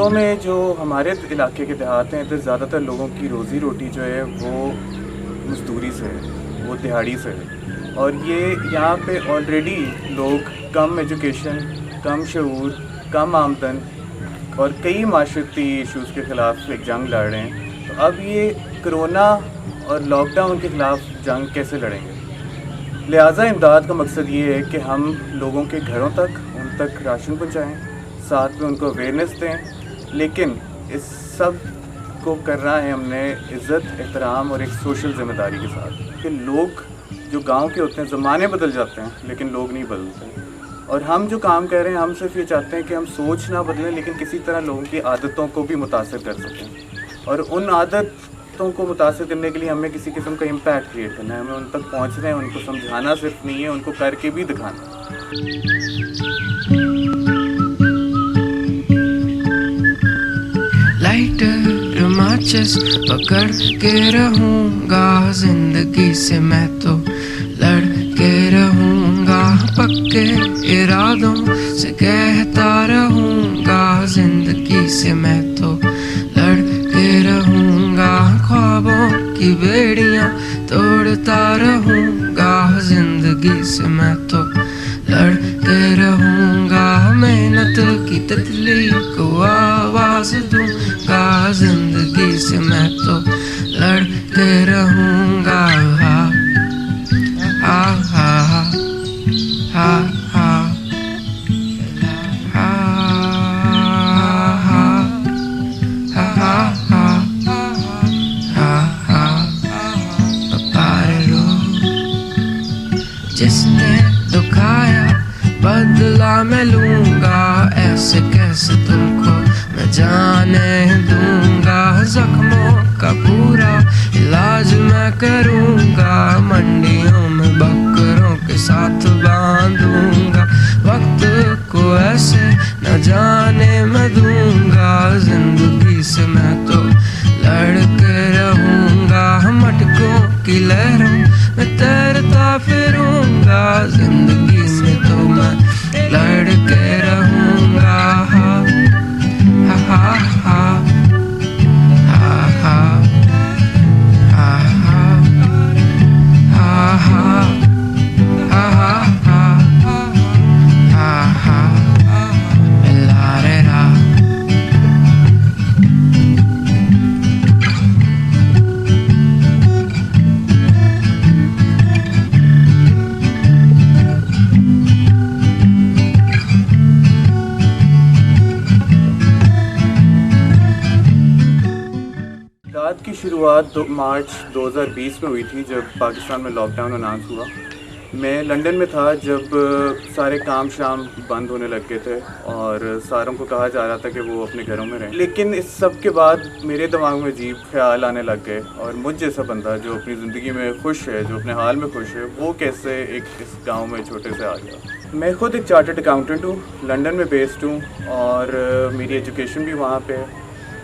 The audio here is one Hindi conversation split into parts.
असल में जो हमारे इलाके के देहात हैं, इधर ज़्यादातर लोगों की रोज़ी रोटी जो है वो मज़दूरी से है, वो दिहाड़ी से है। और ये यहाँ पे ऑलरेडी लोग कम एजुकेशन, कम शऊर, कम आमदन और कई माशरती इशूज़ के ख़िलाफ़ एक जंग लड़ रहे हैं। तो अब ये कोरोना और लॉकडाउन के ख़िलाफ़ जंग कैसे लड़ेंगे? लिहाजा इमदाद का मकसद ये है कि हम लोगों के घरों तक उन तक राशन पहुँचाएँ, साथ में उनको अवेयरनेस दें। लेकिन इस सब को करना है हमने इज़्ज़त, एहतराम और एक सोशल ज़िम्मेदारी के साथ कि लोग जो गांव के होते हैं, ज़माने बदल जाते हैं लेकिन लोग नहीं बदलते। और हम जो काम कर रहे हैं, हम सिर्फ ये चाहते हैं कि हम सोच ना बदलें लेकिन किसी तरह लोगों की आदतों को भी मुतासिर कर सकें। और उन आदतों को मुतासिर करने के लिए हमें किसी किस्म का इम्पैक्ट क्रिएट करना है। हमें उन तक पहुँचना है, उनको समझाना सिर्फ नहीं है, उनको करके भी दिखाना है। लाइटर माचिस पकड़ के रहूंगा, जिंदगी से मैं तो लड़ के रहूंगा, पक्के इरादों से कहता रहूंगा, जिंदगी से मैं तो लड़ के रहूंगा, ख्वाबों की बेड़ियां तोड़ता रहूंगा, जिंदगी से मैं तो लड़ के रहूंगा, मेहनत की तितली को आवाज दूंगा, जिंदगी से मैं तो लड़ के रहूंगा। हा हा हा हा हा हा जिसने दुखाया बदला मैं लूंगा, ऐसे कैसे तुमको मैं जाने दूंगा, जख्मों का पूरा इलाज मैं करूंगा, मंडियों में बकरों के साथ बांधूंगा, वक्त को ऐसे न जाने मैं दूंगा, जिंदगी से मैं तो लड़ के रहूंगा, मटकों की लहरों में तैरता फिरूंगा, जिंदगी में तो मैं लड़ के रहूंगा। हा हा हा हा हा हा हा हा हा हा ला रे रा। इमदाद की शुरुआत मार्च 2020 में हुई थी, जब पाकिस्तान में लॉकडाउन अनाउंस हुआ। मैं लंदन में था जब सारे काम शाम बंद होने लग गए थे और सारों को कहा जा रहा था कि वो अपने घरों में रहें। लेकिन इस सब के बाद मेरे दिमाग में अजीब ख्याल आने लग गए और मुझ जैसा बंदा जो अपनी ज़िंदगी में खुश है, जो अपने हाल में खुश है, वो कैसे एक इस गाँव में छोटे से आ गया। मैं ख़ुद एक चार्टर्ड अकाउंटेंट हूँ, लंदन में बेस्ड हूँ और मेरी एजुकेशन भी वहाँ पर है,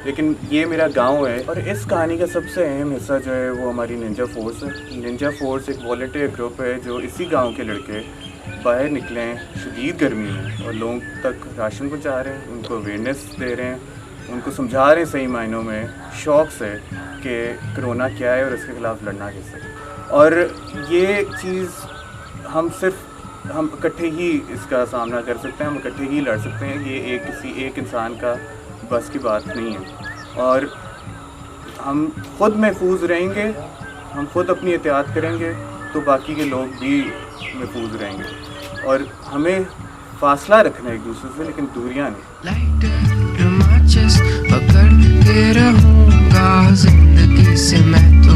लेकिन ये मेरा गांव है। और इस कहानी का सबसे अहम हिस्सा जो है वो हमारी निंजा फोर्स है। निंजा फोर्स एक वॉलंटियर ग्रुप है जो इसी गांव के लड़के बाहर निकले हैं शदीद गर्मी में और लोगों तक राशन पहुंचा रहे हैं, उनको अवेयरनेस दे रहे हैं, उनको समझा रहे हैं सही मायनों में शौक़ से कि कोरोना क्या है और इसके ख़िलाफ़ लड़ना कैसे। और ये चीज़ हम इकट्ठे ही इसका सामना कर सकते हैं, हम इकट्ठे ही लड़ सकते हैं। ये किसी एक इंसान का बस की बात नहीं है। और हम खुद महफूज रहेंगे, हम खुद अपनी एहतियात करेंगे तो बाकी के लोग भी महफूज रहेंगे। और हमें फासला रखना है एक दूसरे से, लेकिन दूरियां नहीं। लाइटर माचिस पकड़ के रहूंगा, जिंदगी से मैं तो